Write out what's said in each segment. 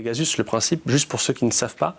Pegasus, le principe, juste pour ceux qui ne savent pas,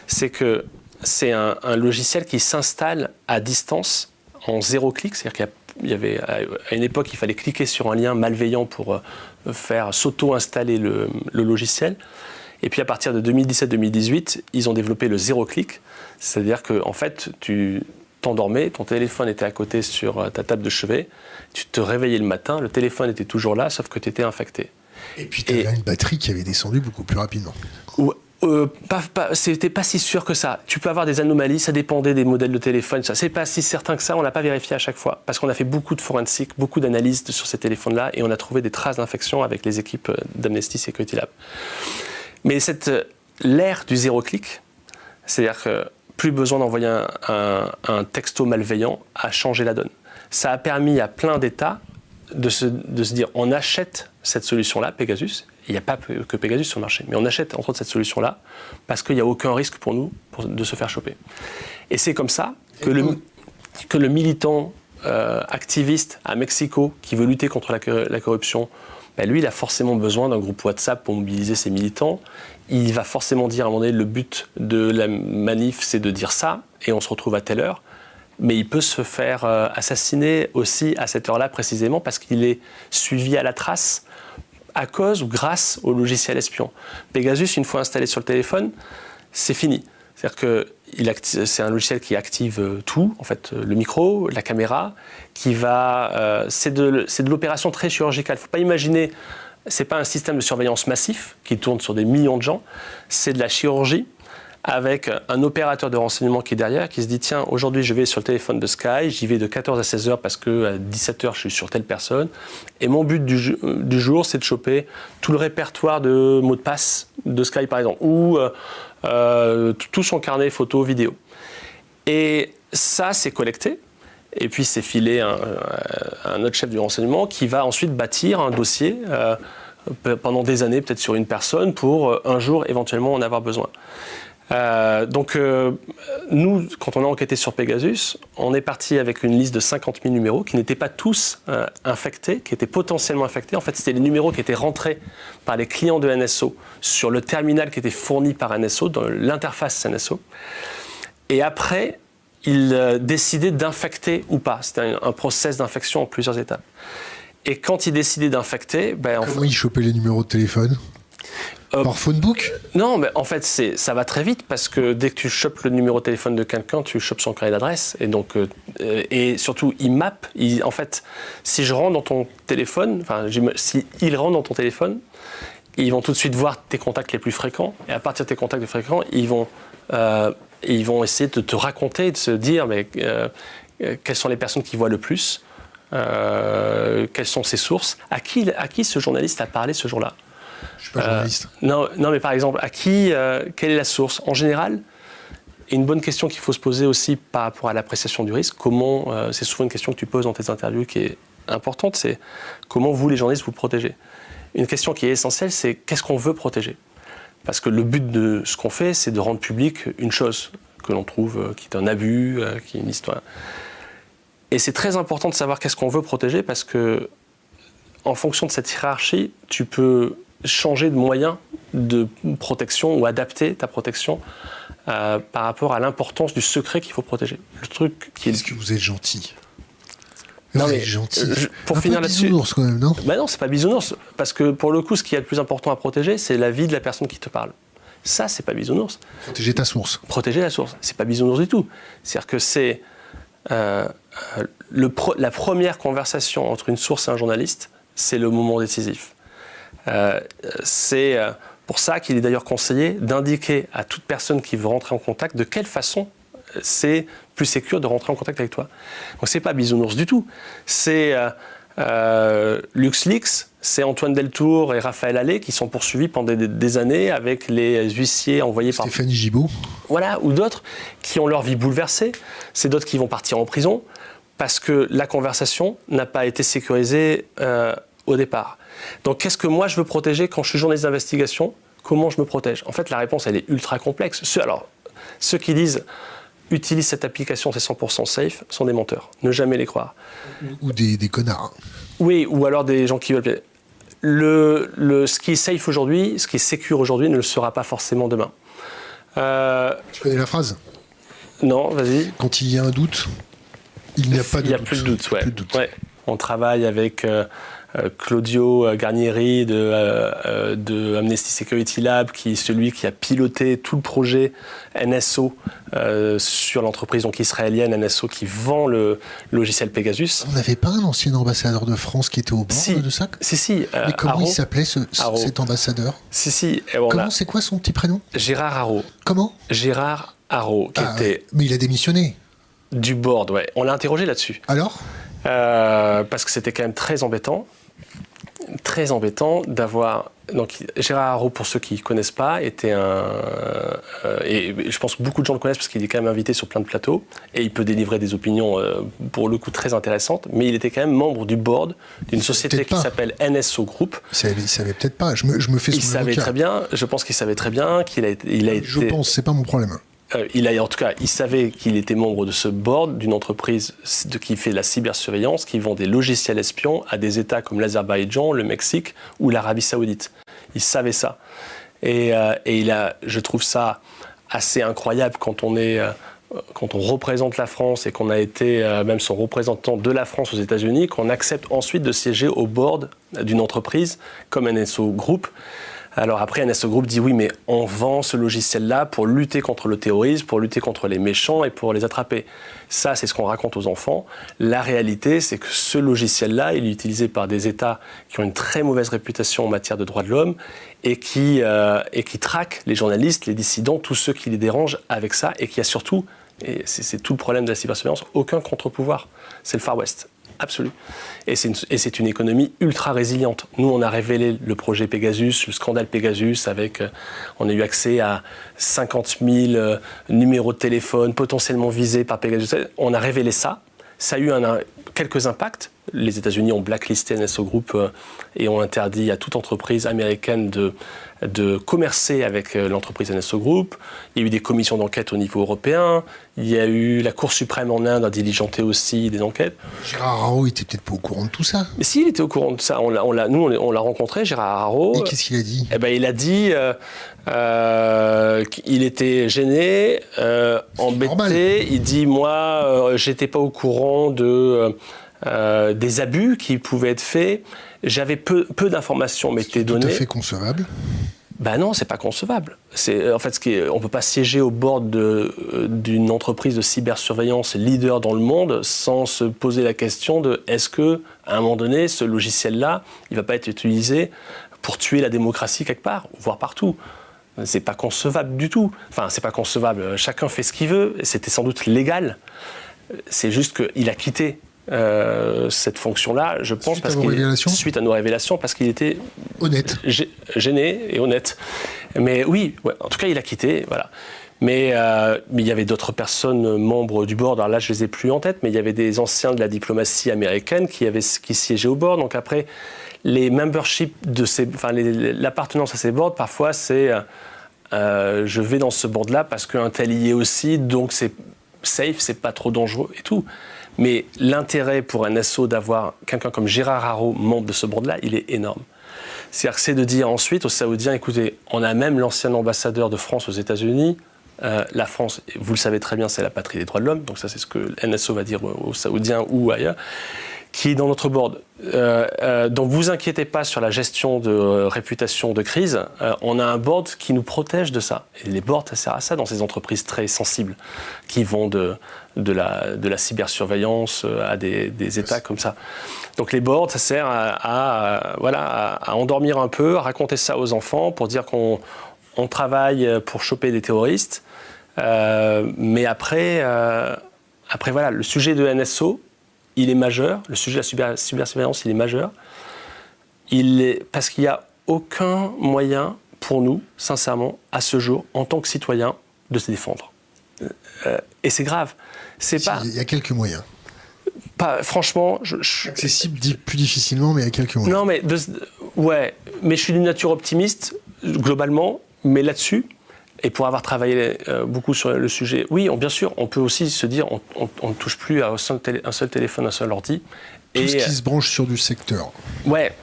c'est que c'est un logiciel qui s'installe à distance en 0 clic. C'est-à-dire qu'il y avait, à une époque, il fallait cliquer sur un lien malveillant pour faire s'auto-installer le logiciel. Et puis à partir de 2017-2018, ils ont développé le 0 clic. C'est-à-dire qu'en fait, tu t'endormais, ton téléphone était à côté sur ta table de chevet, tu te réveillais le matin, le téléphone était toujours là, sauf que tu étais infecté. Et puis tu avais une batterie qui avait descendu beaucoup plus rapidement. C'était pas si sûr que ça. Tu peux avoir des anomalies, ça dépendait des modèles de téléphone. C'est pas si certain que ça, on l'a pas vérifié à chaque fois. Parce qu'on a fait beaucoup de forensiques, beaucoup d'analyses sur ces téléphones-là, et on a trouvé des traces d'infection avec les équipes d'Amnesty Security Lab. Mais l'ère du 0 clic, c'est-à-dire que plus besoin d'envoyer un texto malveillant, a changé la donne. Ça a permis à plein d'États de se dire on achète cette solution-là, Pegasus. Il n'y a pas que Pegasus sur le marché, mais on achète entre autres cette solution-là parce qu'il n'y a aucun risque pour nous de se faire choper. Et c'est comme ça que le militant activiste à Mexico qui veut lutter contre la corruption, lui, il a forcément besoin d'un groupe WhatsApp pour mobiliser ses militants. Il va forcément dire à un moment donné, le but de la manif, c'est de dire ça, et on se retrouve à telle heure. Mais il peut se faire assassiner aussi à cette heure-là précisément parce qu'il est suivi à la trace à cause ou grâce au logiciel espion. Pegasus, une fois installé sur le téléphone, c'est fini. C'est-à-dire que c'est un logiciel qui active tout, en fait, le micro, la caméra, qui va... c'est de l'opération très chirurgicale. Il ne faut pas imaginer... Ce n'est pas un système de surveillance massif qui tourne sur des millions de gens. C'est de la chirurgie avec un opérateur de renseignement qui est derrière, qui se dit « Tiens, aujourd'hui, je vais sur le téléphone de Sky, j'y vais de 14 à 16 heures parce qu'à 17 heures, je suis sur telle personne. Et mon but du jour, c'est de choper tout le répertoire de mots de passe de Sky, par exemple, ou tout son carnet photo, vidéo. » Et ça, c'est collecté. Et puis, c'est filé à un autre chef du renseignement qui va ensuite bâtir un dossier pendant des années, peut-être sur une personne, pour un jour, éventuellement, en avoir besoin. Nous, quand on a enquêté sur Pegasus, on est parti avec une liste de 50 000 numéros qui n'étaient pas tous infectés, qui étaient potentiellement infectés. En fait, c'était les numéros qui étaient rentrés par les clients de NSO sur le terminal qui était fourni par NSO, dans l'interface NSO. Et après, ils décidaient d'infecter ou pas. C'était un process d'infection en plusieurs étapes. Et quand ils décidaient d'infecter... Comment ils chopaient les numéros de téléphone ? Par phonebook ? Non, mais en fait, ça va très vite parce que dès que tu chopes le numéro de téléphone de quelqu'un, tu chopes son carnet d'adresse. Et donc, et surtout, il mappe. En fait, si je rentre dans ton téléphone, si il rentre dans ton téléphone, ils vont tout de suite voir tes contacts les plus fréquents. Et à partir de tes contacts les plus fréquents, ils vont essayer de te raconter, de se dire quelles sont les personnes qui voient le plus, quelles sont ses sources, à qui ce journaliste a parlé ce jour-là. Je suis pas journaliste. Non, mais par exemple, quelle est la source ? En général, et une bonne question qu'il faut se poser aussi par rapport à l'appréciation du risque, c'est souvent une question que tu poses dans tes interviews qui est importante, c'est comment vous, les journalistes, vous protégez ? Une question qui est essentielle, c'est qu'est-ce qu'on veut protéger ? Parce que le but de ce qu'on fait, c'est de rendre public une chose que l'on trouve qui est un abus, qui est une histoire. Et c'est très important de savoir qu'est-ce qu'on veut protéger parce que, en fonction de cette hiérarchie, tu peux changer de moyen de protection ou adapter ta protection par rapport à l'importance du secret qu'il faut protéger. Le truc qui Est-ce que vous êtes gentil ? Non, mais gentil. Pour finir là-dessus, bisounours quand même, non ? Non, c'est pas bisounours, parce que pour le coup, ce qui est le plus important à protéger, c'est la vie de la personne qui te parle. Ça, c'est pas bisounours. Protéger ta source. Protéger la source, c'est pas bisounours du tout. C'est-à-dire que c'est la première conversation entre une source et un journaliste, c'est le moment décisif. C'est pour ça qu'il est d'ailleurs conseillé d'indiquer à toute personne qui veut rentrer en contact de quelle façon c'est plus sécure de rentrer en contact avec toi. Donc c'est pas bisounours du tout. C'est LuxLeaks, c'est Antoine Deltour et Raphaël Allais qui sont poursuivis pendant des années avec les huissiers envoyés par... Stéphanie Gibault. Voilà, ou d'autres qui ont leur vie bouleversée. C'est d'autres qui vont partir en prison parce que la conversation n'a pas été sécurisée au départ. Donc qu'est-ce que moi je veux protéger quand je suis journaliste d'investigation ? Comment je me protège ? En fait, la réponse, elle est ultra complexe. Ceux qui disent « utilise cette application, c'est 100% safe » sont des menteurs. Ne jamais les croire. Ou des connards. Oui, ou alors des gens qui veulent... ce qui est safe aujourd'hui, ce qui est secure aujourd'hui, ne le sera pas forcément demain. Tu connais la phrase ? Non, vas-y. Quand il y a un doute, il n'y a pas de doute. Il n'y a plus de doute, ouais. Plus de doute. Ouais. On travaille avec Claudio Garnieri de Amnesty Security Lab, qui est celui qui a piloté tout le projet NSO sur l'entreprise donc israélienne NSO qui vend le logiciel Pegasus. On n'avait pas un ancien ambassadeur de France qui était au bord de ça ? Si. Mais comment il s'appelait cet ambassadeur ? Si. C'est quoi son petit prénom ? Gérard Haro. Comment ? Gérard Haro, qui était... Mais il a démissionné. Du board, ouais. On l'a interrogé là-dessus. Alors ? Parce que c'était quand même très embêtant d'avoir... Donc Gérard Haro, pour ceux qui ne connaissent pas, était et je pense que beaucoup de gens le connaissent parce qu'il est quand même invité sur plein de plateaux et il peut délivrer des opinions pour le coup très intéressantes, mais il était quand même membre du board d'une société qui s'appelle NSO Group. Il savait peut-être pas, je me fais son avocat. Il savait très bien, je pense qu'il savait très bien qu'il a été... Je pense, c'est pas mon problème. En tout cas, il savait qu'il était membre de ce board d'une entreprise qui fait de la cybersurveillance, qui vend des logiciels espions à des États comme l'Azerbaïdjan, le Mexique ou l'Arabie Saoudite. Il savait ça. Et je trouve ça assez incroyable quand on représente la France et qu'on a été même son représentant de la France aux États-Unis, qu'on accepte ensuite de siéger au board d'une entreprise comme NSO Group. Alors après, NSO Group dit oui, mais on vend ce logiciel-là pour lutter contre le terrorisme, pour lutter contre les méchants et pour les attraper. Ça, c'est ce qu'on raconte aux enfants. La réalité, c'est que ce logiciel-là, il est utilisé par des États qui ont une très mauvaise réputation en matière de droits de l'homme et qui traquent les journalistes, les dissidents, tous ceux qui les dérangent avec ça et qui a surtout, et c'est tout le problème de la cybersurveillance, aucun contre-pouvoir. C'est le Far West. Absolu. Et c'est une économie ultra résiliente. Nous, on a révélé le projet Pegasus, le scandale Pegasus, on a eu accès à 50 000 numéros de téléphone potentiellement visés par Pegasus. On a révélé ça. Ça a eu quelques impacts. Les États-Unis ont blacklisté NSO Group et ont interdit à toute entreprise américaine de commercer avec l'entreprise NSO Group. Il y a eu des commissions d'enquête au niveau européen. Il y a eu la Cour suprême en Inde a diligenté aussi des enquêtes. Gérard Haro, il était peut-être pas au courant de tout ça. Mais si, il était au courant de ça. On l'a rencontré, Gérard Haro. Et qu'est-ce qu'il a dit ? Il a dit qu'il était gêné, embêté. Normal. Il dit, moi, j'étais pas au courant des abus qui pouvaient être faits. J'avais peu d'informations m'étaient données. C'est tout à fait concevable. Ben non, c'est pas concevable. En fait, on peut pas siéger au board d'une entreprise de cybersurveillance leader dans le monde sans se poser la question de est-ce que, à un moment donné, ce logiciel-là, il va pas être utilisé pour tuer la démocratie quelque part, voire partout. C'est pas concevable du tout. Enfin, c'est pas concevable. Chacun fait ce qu'il veut. C'était sans doute légal. C'est juste qu'il a quitté cette fonction-là, je pense, suite à nos révélations, parce qu'il était honnête, gêné et honnête. Mais oui, ouais, en tout cas, il a quitté, voilà. Mais il y avait d'autres personnes membres du board. Alors là, je les ai plus en tête, mais il y avait des anciens de la diplomatie américaine qui siégeaient au board. Donc après, les memberships l'appartenance à ces boards, parfois c'est je vais dans ce board-là parce qu'un tel y est aussi, donc c'est safe, c'est pas trop dangereux et tout. Mais l'intérêt pour NSO d'avoir quelqu'un comme Gérard Haro, membre de ce board-là, il est énorme. C'est-à-dire que c'est de dire ensuite aux Saoudiens, écoutez, on a même l'ancien ambassadeur de France aux États-Unis. La France, vous le savez très bien, c'est la patrie des droits de l'homme. Donc ça, c'est ce que NSO va dire aux Saoudiens ou ailleurs, qui est dans notre board. Donc vous inquiétez pas sur la gestion de réputation de crise. On a un board qui nous protège de ça. Et les boards, ça sert à ça dans ces entreprises très sensibles qui vont de la cybersurveillance à des États comme ça. Donc les boards, ça sert à endormir un peu, à raconter ça aux enfants pour dire qu'on travaille pour choper des terroristes. Mais après, voilà, le sujet de NSO, il est majeur. Le sujet de la cybersurveillance, il est majeur. Parce qu'il n'y a aucun moyen pour nous, sincèrement, à ce jour, en tant que citoyens, de se défendre. Et c'est grave. Il y a quelques moyens. Franchement, accessible plus difficilement, mais il y a quelques moyens. Non, mais mais je suis d'une nature optimiste globalement, mais là-dessus. Et pour avoir travaillé beaucoup sur le sujet, oui, bien sûr, on peut aussi se dire on ne touche plus à un seul téléphone, un seul ordi. Tout ce qui se branche sur du secteur. Ouais,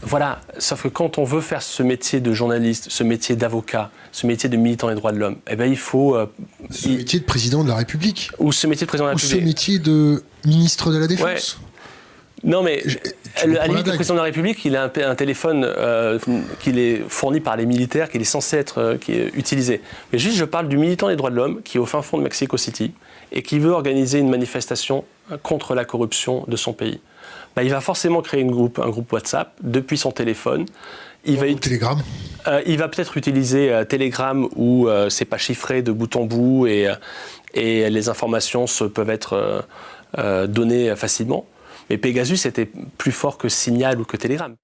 Voilà, sauf que quand on veut faire ce métier de journaliste, ce métier d'avocat, ce métier de militant des droits de l'homme, eh ben il faut... ce métier de président de la République. Ou ce métier de président de la Ou République. ce métier de ministre de la Défense. Ouais. Non mais, à la limite, le président de la République, il a un téléphone qu'il est fourni par les militaires, qu'il est censé être qui est utilisé. Mais juste, je parle du militant des droits de l'homme qui est au fin fond de Mexico City et qui veut organiser une manifestation contre la corruption de son pays. Bah, il va forcément créer un groupe WhatsApp depuis son téléphone. Telegram. Il va peut-être utiliser Telegram où c'est pas chiffré de bout en bout et les informations peuvent être données facilement. Mais Pegasus était plus fort que Signal ou que Telegram.